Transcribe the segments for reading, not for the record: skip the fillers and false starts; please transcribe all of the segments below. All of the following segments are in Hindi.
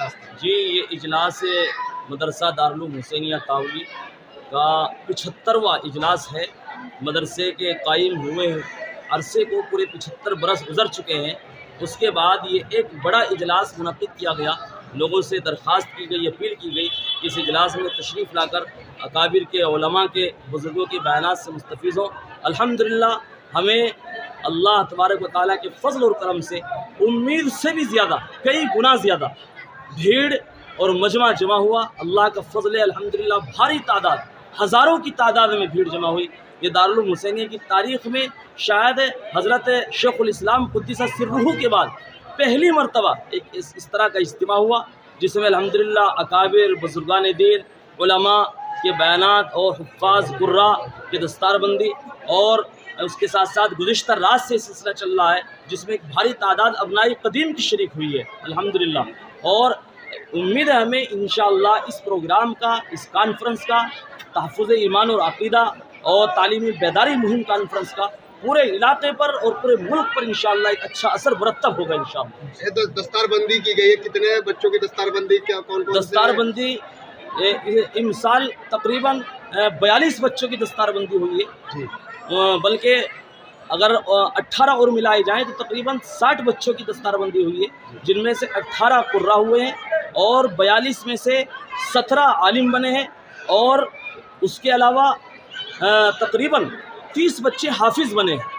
दरखास्त? जी, ये इजलास मदरसा दारुल हुसैनिया तावली का 75वां इजलास है। मदरसे के कायम हुए अरसे को पूरे 75 बरस गुज़र चुके हैं। उसके बाद ये एक बड़ा इजलास मुनक़्क़िद किया गया। लोगों से दरख्वास्त की गई, अपील की गई कि इस इजलास में तशरीफ़ लाकर अकाबिर के उलमा के बुज़ुर्गों के बयानात से मुस्तफ़ीज़ हों। अल्हम्दुलिल्लाह हमें अल्लाह तबारक व तआला के फ़ज़ल और करम से उम्मीद से भी ज़्यादा, कई गुना ज़्यादा भीड़ और मजमा जमा हुआ। अल्लाह का फ़ज़ल है अल्हम्दुलिल्लाह, भारी तादाद, हज़ारों की तादाद में भीड़ जमा हुई। ये दारुल हुसैनिया की तारीख़ में शायद हज़रत शेखुल इस्लाम क़ुद्दस सिर्रुहु के बाद पहली मरतबा एक इस तरह का इज्तिमा हुआ, जिसमें अल्हम्दुलिल्लाह अकाबिर बुज़ुर्गान दीन, उलमा के बयानात और हुफ़्फ़ाज़ कुर्रा की दस्तारबंदी, और उसके साथ साथ गुज़िश्ता रात से सिलसिला चल रहा है, जिसमें एक भारी तादाद अबनाई क़दीम की शरीक हुई है अल्हम्दुलिल्लाह। और उम्मीद है हमें इंशाअल्लाह इस प्रोग्राम का, इस कॉन्फ्रेंस का, तहफ़्फ़ुज़ ईमान और अक़ीदा और तालीमी बेदारी मुहिम कॉन्फ्रेंस का पूरे इलाके पर और पूरे मुल्क पर इंशाअल्लाह एक अच्छा असर मुरतब होगा इंशाअल्लाह। ये दस्तारबंदी की गई है, कितने बच्चों की दस्तारबंदी, क्या कौन-कौन दस्तारबंदी इमसाल तकरीबन 42 बच्चों की दस्तारबंदी हुई है जी। बल्कि अगर 18 और मिलाए जाएँ तो तकरीबन 60 बच्चों की दस्तारबंदी हुई है, जिनमें से 18 कुर्रा हुए हैं और 42 में से 17 आलिम बने हैं, और उसके अलावा तकरीबन 30 बच्चे हाफिज़ बने हैं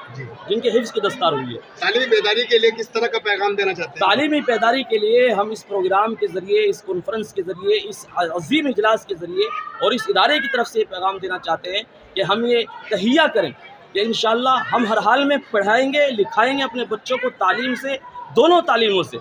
जिनके हिफ्ज़ की दस्तार हुई है। तालीमी बेदारी के लिए किस तरह का पैगाम देना चाहते हैं? तालीमी बेदारी के लिए हम इस प्रोग्राम के ज़रिए, इस कॉन्फ्रेंस के ज़रिए, इस अज़ीम इजलास के ज़रिए और इस इदारे की तरफ से ये पैगाम देना चाहते हैं कि हम ये तहिया करें कि इंशाअल्लाह हम हर हाल में पढ़ाएंगे, लिखाएंगे अपने बच्चों को तालीम से, दोनों तालीमों से,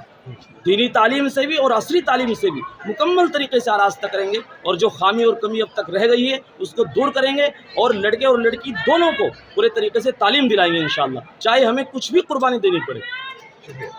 दीनी तालीम से भी और असरी तालीम से भी मुकम्मल तरीके से आरास्ता करेंगे, और जो खामी और कमी अब तक रह गई है उसको दूर करेंगे, और लड़के और लड़की दोनों को पूरे तरीके से तालीम दिलाएंगे इंशाअल्लाह, चाहे हमें कुछ भी कुर्बानी देनी पड़े। शुक्रिया।